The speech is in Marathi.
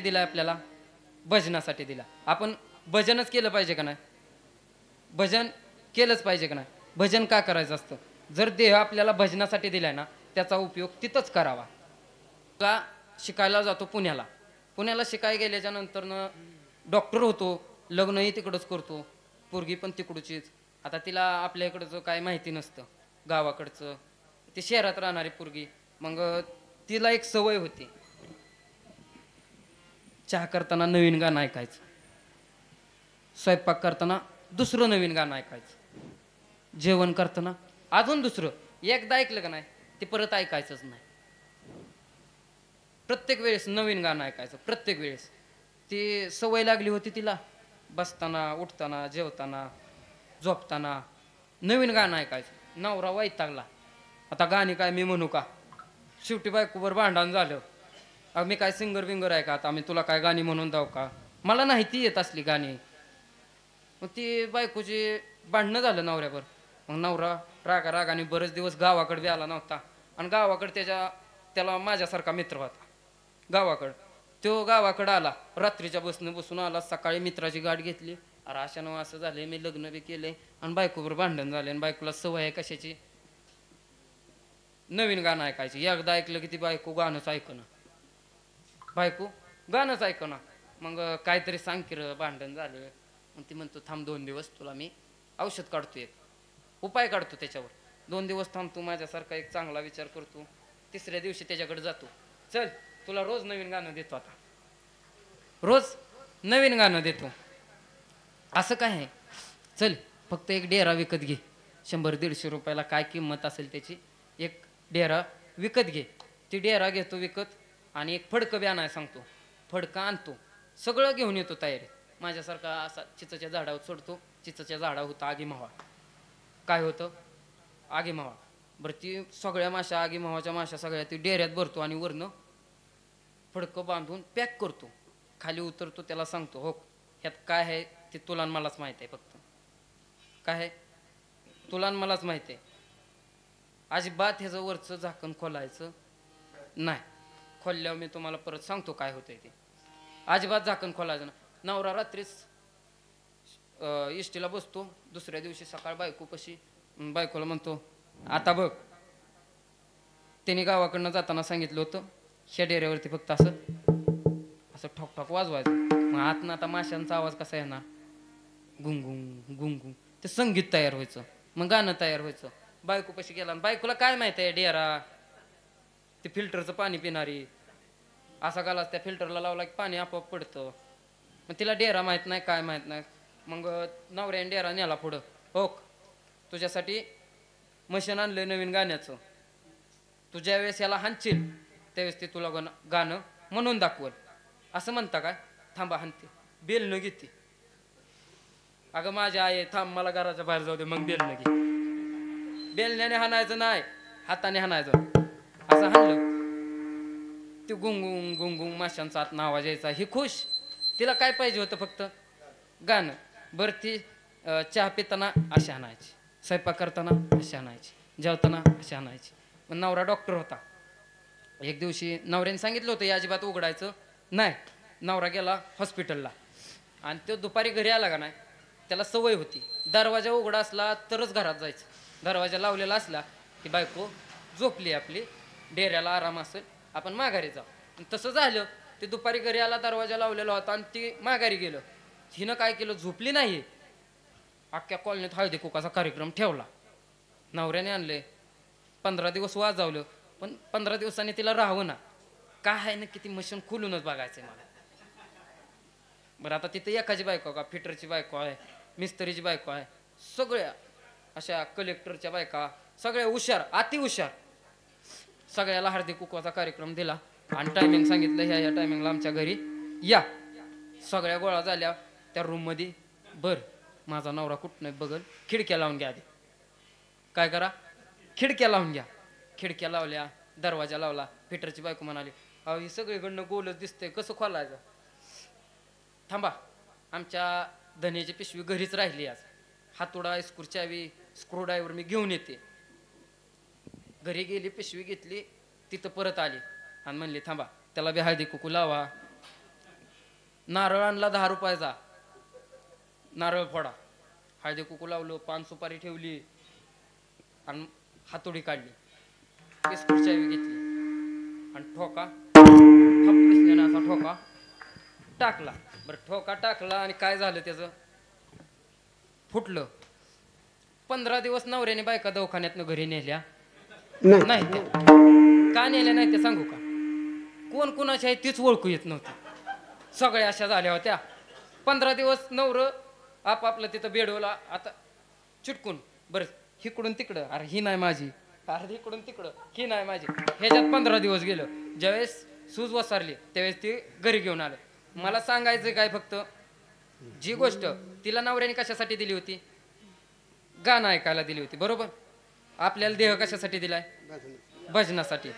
दिलाय आपल्याला? भजनासाठी दिला. आपण भजनच केलं पाहिजे का नाही? भजन केलंच पाहिजे का नाही? भजन का करायचं असतं? जर देह आपल्याला भजनासाठी दिलाय ना, त्याचा उपयोग तिथंच करावा. का शिकायला जातो पुण्याला, पुण्याला शिकायला गेल्याच्या नंतरनं डॉक्टर होतो, लग्नही तिकडंच करतो, पोरगी पण तिकडचीच. आता तिला आपल्या इकडचं काय माहिती नसतं, गावाकडचं, ती शहरात राहणारी पोरगी. मग तिला एक सवय होती, चहा करताना नवीन गाणं ऐकायचं, स्वयंपाक करताना दुसरं नवीन गाणं ऐकायचं, जेवण करताना अजून दुसरं. एकदा ऐकलं का नाही ते परत ऐकायचंच नाही. प्रत्येक वेळेस नवीन गाणं ऐकायचं, प्रत्येक वेळेस. ती सवय लागली होती तिला. बसताना, उठताना, जेवताना, झोपताना नवीन गाणं ऐकायचं. नवरा वैतागला, आता गाणी काय मी म्हणू का? शेवटी बायकोवर भांडण झालं. मी काय सिंगर विंगर आहे का आता? मी तुला काय गाणी म्हणून जाऊ का? मला नाही ती येत असली गाणी. मग ती बायकोची भांडणं झालं नवऱ्यावर. मग नवरा रागाने बरेच दिवस गावाकडे बी आला नव्हता. आणि गावाकडे त्याला माझ्यासारखा मित्र होता गावाकडं. तो गावाकडं आला, रात्रीच्या बसनं बसून आला, सकाळी मित्राची गाठ घेतली. अरे अशानं असं झालंय, मी लग्न बी केलंय आणि बायकोवर भांडण झाले. आणि बायकोला सवय आहे कशाची? नवीन गाणं ऐकायची. एकदा ऐकलं की ती बायको गाणंच ऐकणं, बायको गाणंच ऐकणं. मग काहीतरी सांग की र, भांडण झालं. मग ती म्हणतो थांब 2 दिवस, तुला मी औषध काढतो, एक उपाय काढतो त्याच्यावर. 2 दिवस थांबतो, माझ्यासारखा एक चांगला विचार करतो. 3ऱ्या दिवशी त्याच्याकडे जातो. चल तुला रोज नवीन गाणं देतो, आता रोज नवीन गाणं देतो. असं काय आहे? चल फक्त एक डेरा विकत घे, 100-150 रुपयाला काय किंमत असेल त्याची. एक डेरा विकत घे. ती डेरा घेतो विकत आणि एक फडकं बी आणायला सांगतो. फडकं आणतो, सगळं घेऊन येतो तयारी. माझ्यासारखा असा चिचच्या झाडावर चढतो. चिचच्या झाडावर होता आगीमावा. काय होतं? आगीमावा. बरं ती सगळ्या माशा, आगीमावाच्या माशा सगळ्या ती डेऱ्यात भरतो आणि वरनं फडकं बांधून पॅक करतो. खाली उतरतो, त्याला सांगतो हो ह्यात काय आहे ते तुला आणि मलाच माहीत आहे. फक्त काय आहे तुला आणि मलाच माहीत आहे. अजिबात ह्याचं वरचं झाकण खोलायचं नाही. खोलल्यावर मी तुम्हाला परत सांगतो काय होतंय ते. अजिबात झाकण खोलायचं ना. नवरा रात्रीच इष्टीला बसतो. 2ऱ्या दिवशी सकाळ बायकोपाशी, बायकोला म्हणतो आता बघ, त्याने गावाकडनं जाताना सांगितलं होतं ह्या डेऱ्यावरती फक्त असं असं ठोक ठोक वाजवायचं. मग आतनं आता माशांचा आवाज कसा येणार? गुंगुंग गुंगुंग. ते संगीत तयार व्हायचं, मग गाणं तयार व्हायचं. बायकोपाशी गेला, बायकोला काय माहित आहे डेरा, ते फिल्टरचं पाणी पिणारी. असा गालाच त्या फिल्टरला लावला की पाणी आपोआप पडतं. मग तिला डेरा माहीत नाही, काय माहीत नाही. मग नवऱ्याने डेरा नेला पुढं. हो तुझ्यासाठी मशीन आणलंय नवीन गाण्याचं, तू ज्या वेळेस याला हाणशील त्यावेळेस ते तुला गाणं म्हणून दाखवल. असं म्हणता काय? थांबा हाणते. बेलनं घेते. अगं माझ्या आई थांब, मला घराच्या बाहेर जाऊ दे, मग बेलनं घे. बेलण्याने हाणायचं नाही, हाताने हाणायचं. असं हाणलं ते गुंगुंग गुंगुंग माशांचा आतनं आवाज यायचा. ही खुश. तिला काय पाहिजे होतं? फक्त गाणं. बरं ती चहा पिताना अशी आणायची, स्वयंपाक करताना अशी आणायची, जेवताना अशी आणायची. मग नवरा डॉक्टर होता. एक दिवशी नवऱ्याने सांगितलं होतं या अजिबात उघडायचं नाही. नवरा गेला हॉस्पिटलला आणि तो दुपारी घरी आला का नाही, त्याला सवय होती दरवाजा उघडा असला तरच घरात जायचं. दरवाजा लावलेला असला की बायको झोपली आपली, डेऱ्याला आराम असेल, आपण माघारी जाऊ. तसं झालं. ते दुपारी घरी आला, दरवाजा लावलेला होता आणि ती माघारी गेलं. हिनं काय केलं? झोपली नाही. अख्ख्या कॉलनीत हळदी कुकाचा कार्यक्रम ठेवला. नवऱ्याने आणले. 15 दिवस वाजवलं, पण 15 दिवसांनी तिला राहावं ना. काय आहे ना, किती मशीन खुलूनच बघायचंय मला. बरं आता तिथं एकाची बायको का, फिटरची बायको आहे, मिस्त्रीची बायको आहे, सगळ्या अशा कलेक्टरच्या बायका, सगळ्या हुशार, अति हुशार. सगळ्याला हळदी कुकवाचा कार्यक्रम दिला आणि टायमिंग सांगितलं ह्या टायमिंगला आमच्या घरी या. सगळ्या गोळा झाल्या त्या रूममध्ये. बर माझा नवरा कुठं बघल, खिडक्या लावून घ्या आधी. काय करा? खिडक्या लावून घ्या. खिडक्या लावल्या, दरवाजा लावला. फिटरची बायको म्हणाली अहो ही सगळीकडनं गोलच दिसतंय, कसं खोलायचं? थांबा, आमच्या धन्याची पिशवी घरीच राहिली आज. हातोडा, स्क्रू चावी, स्क्रूड्रायव्हर मी घेऊन येते. घरी गेली, पिशवी घेतली, तिथं परत आली आणि म्हणली थांबा त्याला बी हळदी कुकू लावा, नारळ आणला 10 रुपयाचा, नारळ फोडा, हळदी कुकू लावलं, पान सुपारी ठेवली आणि हातोडी काढली, बिस्कुट चावी घेतली आणि ठोका ठप दिसल्याने असा ठोका टाकला. बरं ठोका टाकला आणि काय झालं त्याचं, फुटलं. 15 दिवस नवऱ्याने बायका दवाखान्यातनं घरी नेल्या नाही. त्या का नेल्या नाही ते सांगू का, कोण कोणाची आहे तीच ओळखू येत नव्हती, सगळ्या अशा झाल्या होत्या. 15 दिवस नवरं आपापलं तिथं बेडवला आता चिटकून, बरं हिकडून तिकडं, अरे ही नाही माझी, अरे इकडून तिकडं, ही नाही माझी, ह्याच्यात 15 दिवस गेलं. ज्यावेळेस सूज वसारली त्यावेळेस ती घरी घेऊन आलं. मला सांगायचं काय फक्त, जी गोष्ट तिला नवऱ्याने कशासाठी दिली होती, गाणं ऐकायला दिली होती, बरोबर. आपल्याला देह कशासाठी दिलाय, भजनासाठी.